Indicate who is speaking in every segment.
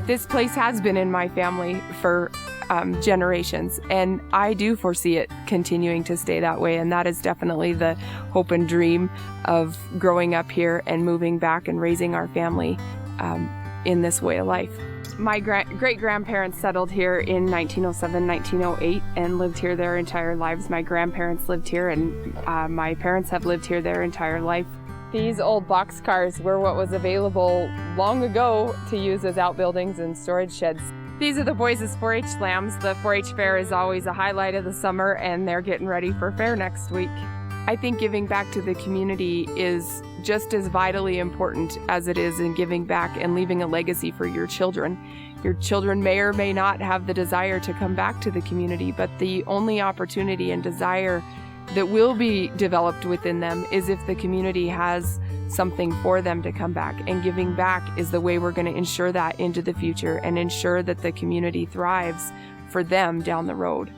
Speaker 1: This place has been in my family for generations, and I do foresee it continuing to stay that way, and that is definitely the hope and dream of growing up here and moving back and raising our family in this way of life. My great-grandparents settled here in 1907, 1908 and lived here their entire lives. My grandparents lived here, and my parents have lived here their entire life. These old boxcars were what was available long ago to use as outbuildings and storage sheds. These are the boys' 4-H lambs. The 4-H fair is always a highlight of the summer, and they're getting ready for fair next week. I think giving back to the community is just as vitally important as it is in giving back and leaving a legacy for your children. Your children may or may not have the desire to come back to the community, but the only opportunity and desire that will be developed within them is if the community has something for them to come back. And giving back is the way we're going to ensure that into the future and ensure that the community thrives for them down the road.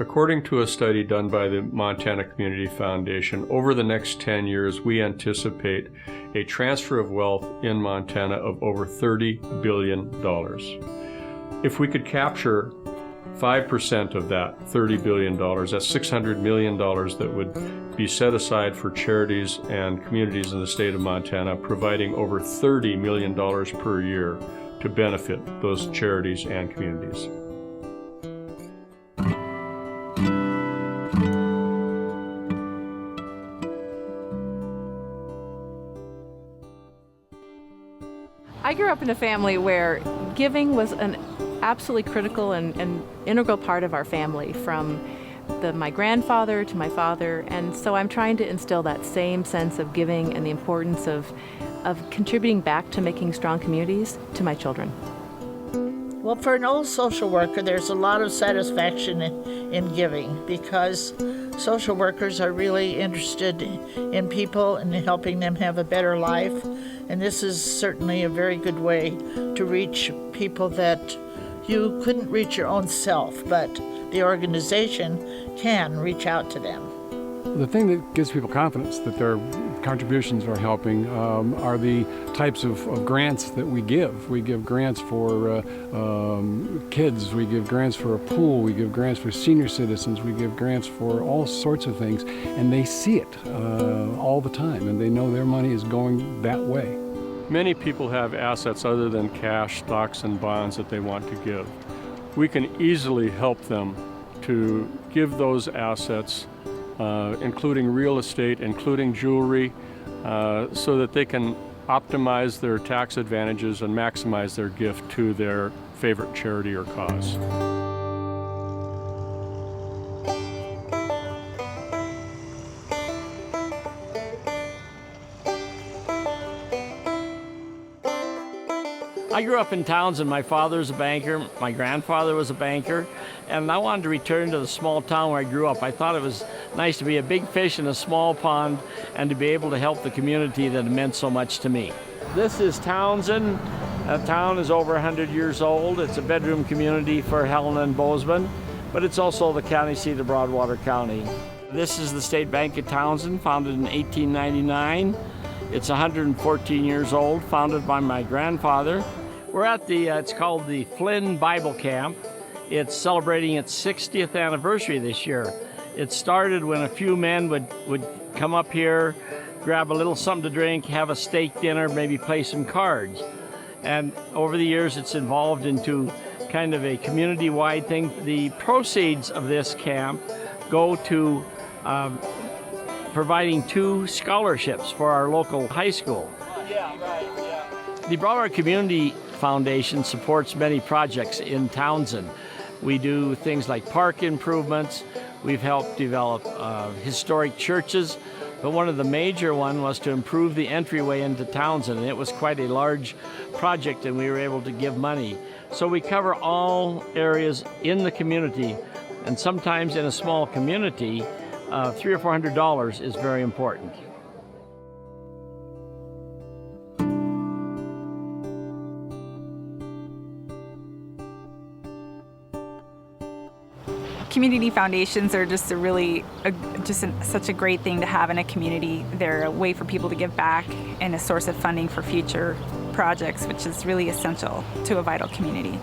Speaker 2: According to a study done by the Montana Community Foundation, over the next 10 years, we anticipate a transfer of wealth in Montana of over $30 billion. If we could capture 5% of that $30 billion, that's $600 million that would be set aside for charities and communities in the state of Montana, providing over $30 million per year to benefit those charities and communities.
Speaker 3: I grew up in a family where giving was an absolutely critical and integral part of our family, from my grandfather to my father, and so I'm trying to instill that same sense of giving and the importance of contributing back to making strong communities to my children.
Speaker 4: Well, for an old social worker, there's a lot of satisfaction in giving, because social workers are really interested in people and helping them have a better life. And this is certainly a very good way to reach people that you couldn't reach your own self, but the organization can reach out to them.
Speaker 5: The thing that gives people confidence that their contributions are helping are the types of grants that we give. We give grants for kids, we give grants for a pool, we give grants for senior citizens, we give grants for all sorts of things, and they see it all the time, and they know their money is going that way.
Speaker 2: Many people have assets other than cash, stocks, and bonds that they want to give. We can easily help them to give those assets, including real estate, including jewelry, so that they can optimize their tax advantages and maximize their gift to their favorite charity or cause.
Speaker 6: I grew up in Townsend. My father was a banker, my grandfather was a banker, and I wanted to return to the small town where I grew up. I thought it was nice to be a big fish in a small pond and to be able to help the community that meant so much to me. This is Townsend. The town is over 100 years old. It's a bedroom community for Helena and Bozeman, but it's also the county seat of Broadwater County. This is the State Bank of Townsend, founded in 1899. It's 114 years old, founded by my grandfather. We're at it's called the Flynn Bible Camp. It's celebrating its 60th anniversary this year. It started when a few men would come up here, grab a little something to drink, have a steak dinner, maybe play some cards. And over the years, it's evolved into kind of a community-wide thing. The proceeds of this camp go to providing 2 scholarships for our local high school. The Broadwater Community Foundation supports many projects in Townsend. We do things like park improvements. We've helped develop historic churches, but one of the major ones was to improve the entryway into Townsend, and it was quite a large project, and we were able to give money. So we cover all areas in the community And sometimes in a small community, $300 or $400 is very important.
Speaker 7: Community foundations are just such a great thing to have in a community. They're a way for people to give back and a source of funding for future projects, which is really essential to a vital community.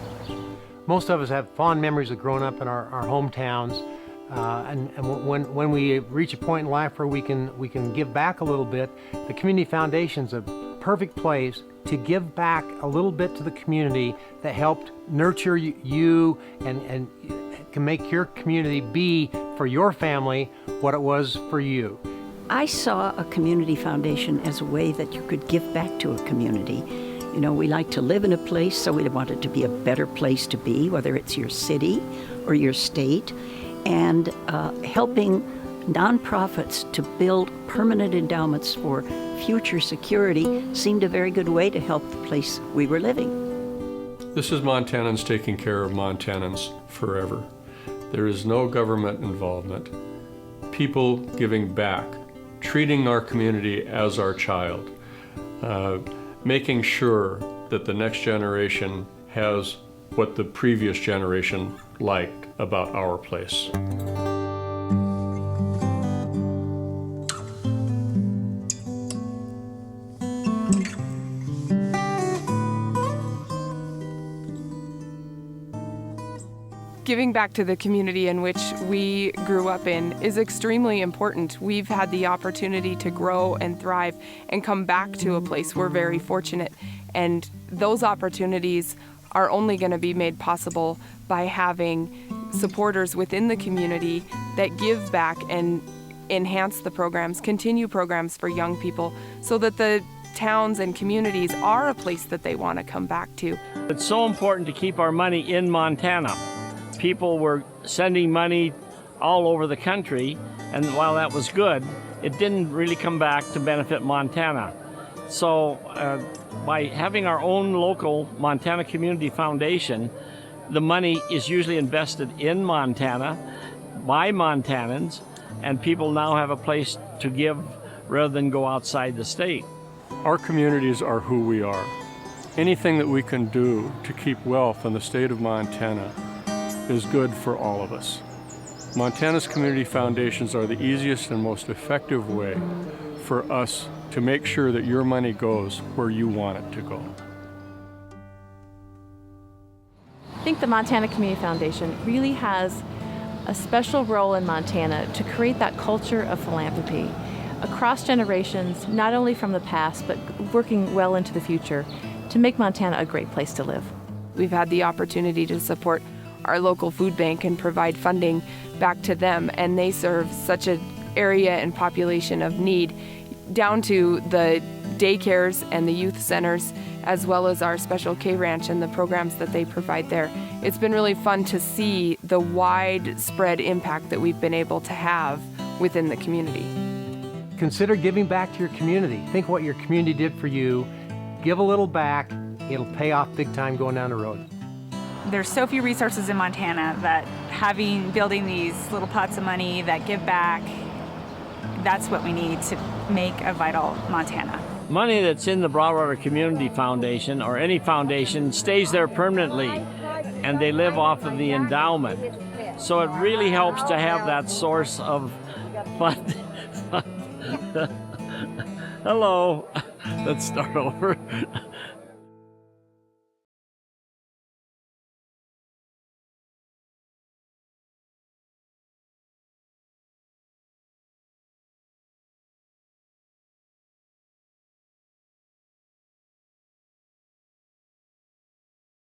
Speaker 8: Most of us have fond memories of growing up in our hometowns, and when we reach a point in life where we can give back a little bit, the Community Foundation's a perfect place to give back a little bit to the community that helped nurture you and can make your community be for your family what it was for you.
Speaker 9: I saw a community foundation as a way that you could give back to a community. You know, we like to live in a place, so we want it to be a better place to be, whether it's your city or your state, and helping nonprofits to build permanent endowments for future security seemed a very good way to help the place we were living.
Speaker 2: This is Montanans taking care of Montanans forever. There is no government involvement. People giving back, treating our community as our child, making sure that the next generation has what the previous generation liked about our place.
Speaker 1: Giving back to the community in which we grew up in is extremely important. We've had the opportunity to grow and thrive and come back to a place we're very fortunate. And those opportunities are only going to be made possible by having supporters within the community that give back and enhance the programs, continue programs for young people so that the towns and communities are a place that they want to come back to.
Speaker 6: It's so important to keep our money in Montana. People were sending money all over the country, and while that was good, it didn't really come back to benefit Montana. So by having our own local Montana Community Foundation, the money is usually invested in Montana by Montanans, and people now have a place to give rather than go outside the state.
Speaker 2: Our communities are who we are. Anything that we can do to keep wealth in the state of Montana is good for all of us. Montana's community foundations are the easiest and most effective way for us to make sure that your money goes where you want it to go.
Speaker 3: I think the Montana Community Foundation really has a special role in Montana to create that culture of philanthropy across generations, not only from the past, but working well into the future to make Montana a great place to live.
Speaker 1: We've had the opportunity to support our local food bank and provide funding back to them, and they serve such an area and population of need, down to the daycares and the youth centers, as well as our Special K Ranch and the programs that they provide there. It's been really fun to see the widespread impact that we've been able to have within the community.
Speaker 8: Consider giving back to your community. Think what your community did for you. Give a little back. It'll pay off big time going down the road.
Speaker 7: There's so few resources in Montana that building these little pots of money that give back, that's what we need to make a vital Montana.
Speaker 6: Money that's in the Broadwater Community Foundation or any foundation stays there permanently, and they live off of the endowment. So it really helps to have that source of fund. Hello. Let's start over.